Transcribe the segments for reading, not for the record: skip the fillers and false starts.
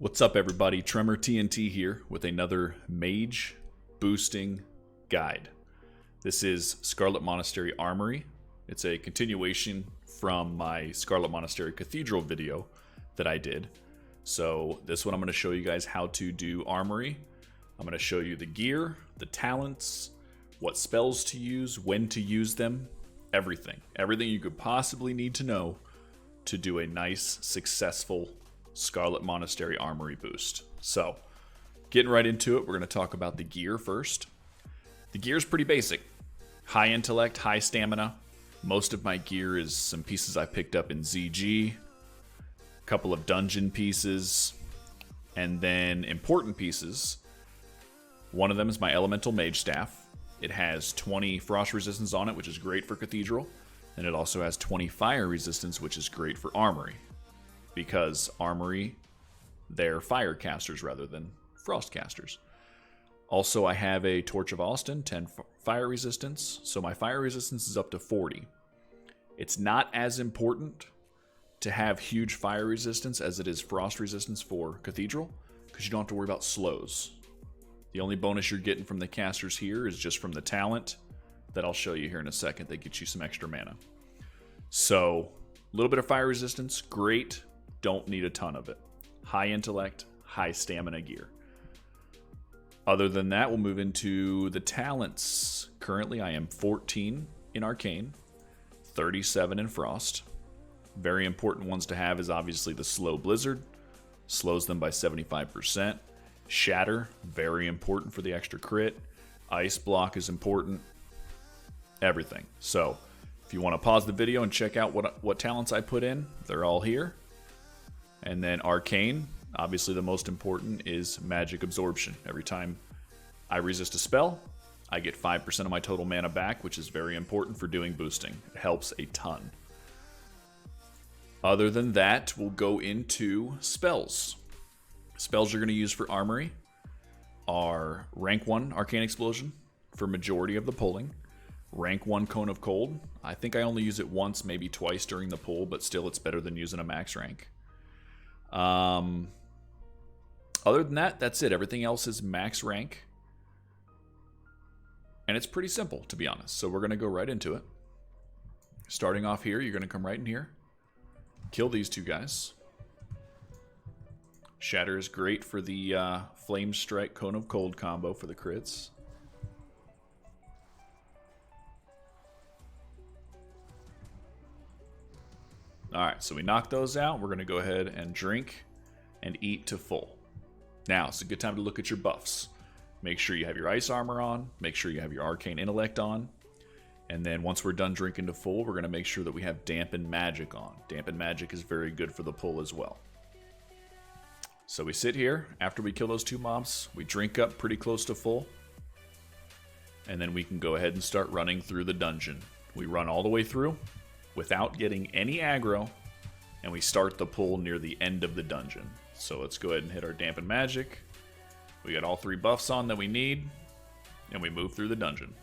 What's up, everybody? Tremor TNT here with another Mage boosting guide. This is Scarlet Monastery Armory. It's a continuation from my Scarlet Monastery Cathedral video that I did. So this one I'm going to show you guys how to do Armory. I'm going to show you the gear, the talents, what spells to use, when to use them, everything. Everything you could possibly need to know to do a nice, successful Scarlet Monastery Armory boost. So, getting right into it, we're going to talk about the gear first. The gear is pretty basic. High intellect, high stamina. Most of my gear is some pieces I picked up in ZG, a couple of dungeon pieces, and then important pieces. One of them is my Elemental Mage Staff. It has 20 frost resistance on it, which is great for Cathedral, and it also has 20 fire resistance, which is great for Armory. Because Armory, they're fire casters rather than frost casters. Also, I have a Torch of Austin, 10 fire resistance, so my fire resistance is up to 40. It's not as important to have huge fire resistance as it is frost resistance for Cathedral, because you don't have to worry about slows. The only bonus you're getting from the casters here is just from the talent that I'll show you here in a second that gets you some extra mana. So, a little bit of fire resistance, great. Don't need a ton of it. High intellect, high stamina gear. Other than that, we'll move into the talents. Currently, I am 14 in Arcane, 37 in Frost. Very important ones to have is obviously the Slow Blizzard. Slows them by 75%. Shatter, very important for the extra crit. Ice Block is important. Everything. So, if you want to pause the video and check out what talents I put in, they're all here. And then Arcane, obviously the most important is Magic Absorption. Every time I resist a spell, I get 5% of my total mana back, which is very important for doing boosting. It helps a ton. Other than that, we'll go into spells. Spells you're going to use for Armory are Rank 1 Arcane Explosion for majority of the pulling. Rank 1 Cone of Cold. I think I only use it once, maybe twice during the pull, but still it's better than using a max rank. Other than that, that's it. Everything else is max rank. And it's pretty simple, to be honest. So we're going to go right into it. Starting off here, you're going to come right in here. Kill these two guys. Shatter is great for the Flame Strike Cone of Cold combo for the crits. Alright, so we knock those out. We're going to go ahead and drink and eat to full. Now, it's a good time to look at your buffs. Make sure you have your Ice Armor on. Make sure you have your Arcane Intellect on. And then once we're done drinking to full, we're going to make sure that we have Dampen Magic on. Dampen Magic is very good for the pull as well. So we sit here. After we kill those two mobs, we drink up pretty close to full. And then we can go ahead and start running through the dungeon. We run all the way through without getting any aggro, and we start the pull near the end of the dungeon. So let's go ahead and hit our Dampen Magic. We got all 3 buffs on that we need, and we move through the dungeon.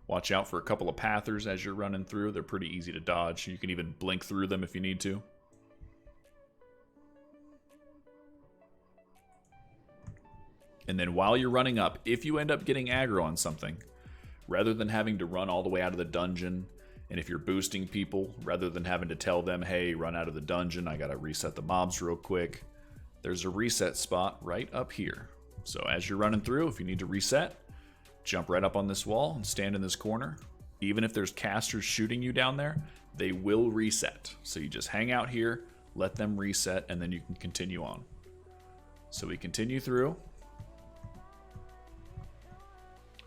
Watch out for a couple of pathers as you're running through. They're pretty easy to dodge. You can even blink through them if you need to. And then while you're running up, if you end up getting aggro on something, rather than having to run all the way out of the dungeon, and if you're boosting people, rather than having to tell them, hey, run out of the dungeon, I gotta reset the mobs real quick, there's a reset spot right up here. So as you're running through, if you need to reset, jump right up on this wall and stand in this corner. Even if there's casters shooting you down there, they will reset. So you just hang out here, let them reset, and then you can continue on. So we continue through,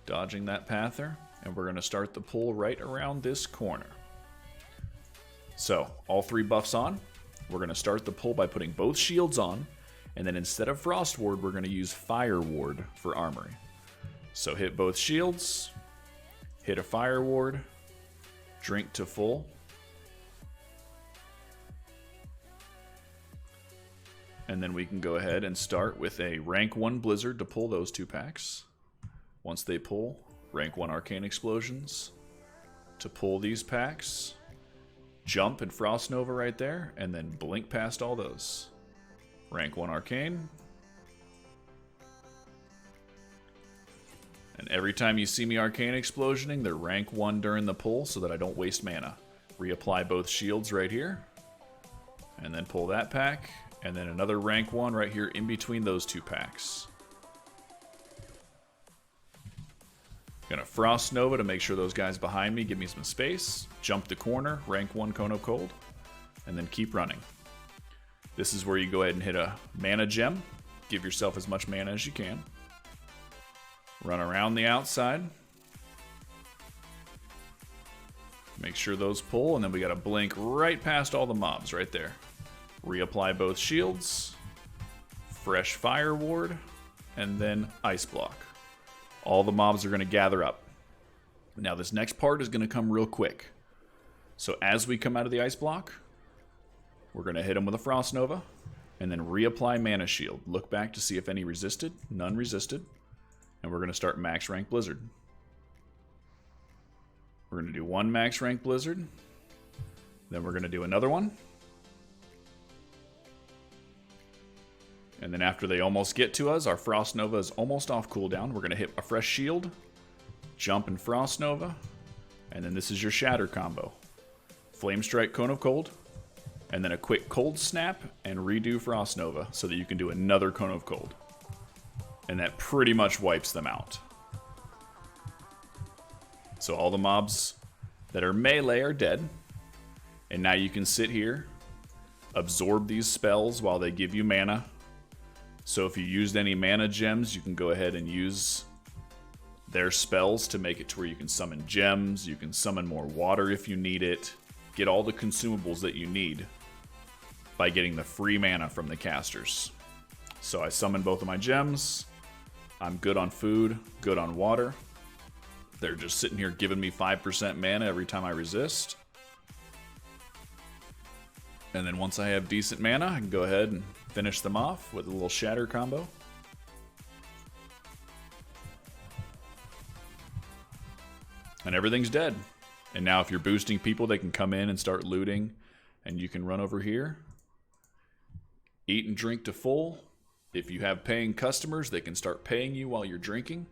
dodging that pather, and we're going to start the pull right around this corner. So, all 3 buffs on. We're going to start the pull by putting both shields on, and then instead of Frost Ward, we're going to use Fire Ward for Armory. So hit both shields, hit a Fire Ward, drink to full. And then we can go ahead and start with a Rank 1 Blizzard to pull those 2 packs. Once they pull, Rank 1 Arcane Explosions to pull these packs. Jump and Frost Nova right there, and then blink past all those. Rank 1 Arcane. And every time you see me Arcane Explosioning, they're rank 1 during the pull so that I don't waste mana. Reapply both shields right here. And then pull that pack. And then another rank 1 right here in between those two packs. Gonna Frost Nova to make sure those guys behind me give me some space. Jump the corner, rank 1 Cone of Cold. And then keep running. This is where you go ahead and hit a mana gem. Give yourself as much mana as you can. Run around the outside. Make sure those pull, and then we gotta blink right past all the mobs right there. Reapply both shields. Fresh Fire Ward. And then Ice Block. All the mobs are gonna gather up. Now this next part is gonna come real quick. So as we come out of the Ice Block, we're gonna hit them with a Frost Nova, and then reapply Mana Shield. Look back to see if any resisted. None resisted. And we're going to start max rank Blizzard. We're going to do one max rank Blizzard. Then we're going to do another one. And then after they almost get to us, our Frost Nova is almost off cooldown. We're going to hit a fresh shield, jump and Frost Nova, and then this is your Shatter combo. Flame Strike, Cone of Cold, and then a quick Cold Snap and redo Frost Nova so that you can do another Cone of Cold. And that pretty much wipes them out. So all the mobs that are melee are dead. And now you can sit here, absorb these spells while they give you mana. So if you used any mana gems, you can go ahead and use their spells to make it to where you can summon gems, you can summon more water if you need it, get all the consumables that you need by getting the free mana from the casters. So I summon both of my gems. I'm good on food, good on water. They're just sitting here giving me 5% mana every time I resist. And then once I have decent mana, I can go ahead and finish them off with a little Shatter combo. And everything's dead. And now if you're boosting people, they can come in and start looting. And you can run over here. Eat and drink to full. If you have paying customers, they can start paying you while you're drinking.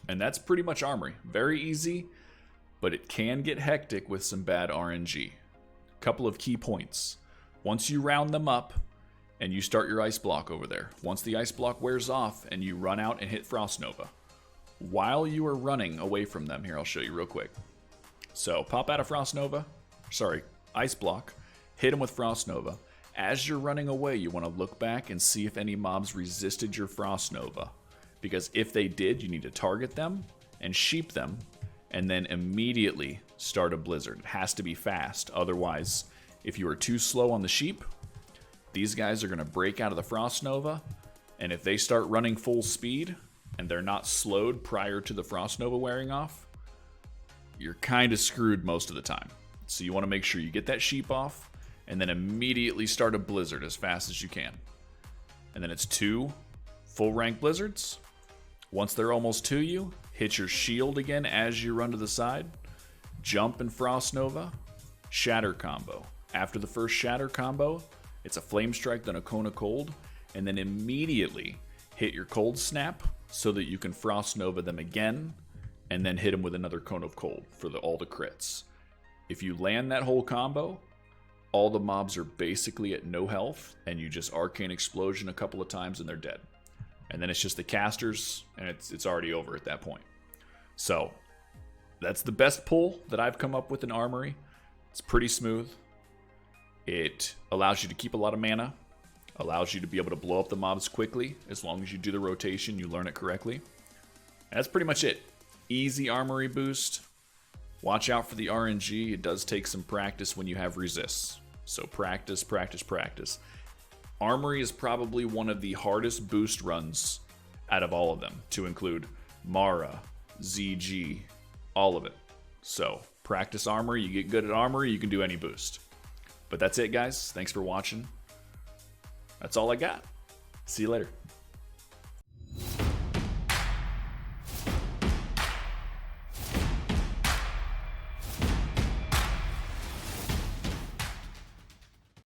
And that's pretty much Armory. Very easy, but it can get hectic with some bad RNG. Couple of key points. Once you round them up and you start your Ice Block over there, once the Ice Block wears off and you run out and hit Frost Nova, while you are running away from them, here I'll show you real quick. So pop out of Frost Nova, sorry, Ice Block, hit them with Frost Nova. As you're running away, you want to look back and see if any mobs resisted your Frost Nova. Because if they did, you need to target them and sheep them, and then immediately start a Blizzard. It has to be fast. Otherwise, if you are too slow on the sheep, these guys are going to break out of the Frost Nova, and if they start running full speed, and they're not slowed prior to the Frost Nova wearing off, you're kind of screwed most of the time. So you want to make sure you get that sheep off, and then immediately start a Blizzard as fast as you can. And then it's 2 full rank Blizzards. Once they're almost to you, hit your shield again as you run to the side. Jump and Frost Nova. Shatter combo. After the first Shatter combo, it's a Flame Strike, then a Cone of Cold. And then immediately hit your Cold Snap so that you can Frost Nova them again. And then hit them with another Cone of Cold for all the crits. If you land that whole combo, all the mobs are basically at no health, and you just Arcane Explosion a couple of times and they're dead. And then it's just the casters, and it's already over at that point. So, that's the best pull that I've come up with in Armory. It's pretty smooth. It allows you to keep a lot of mana, allows you to be able to blow up the mobs quickly. As long as you do the rotation, you learn it correctly. And that's pretty much it. Easy Armory boost. Watch out for the RNG. It does take some practice when you have resists. So practice, practice, practice. Armory is probably one of the hardest boost runs out of all of them, to include Mara, ZG, all of it. So practice Armory. You get good at Armory, you can do any boost. But that's it, guys. Thanks for watching. That's all I got. See you later.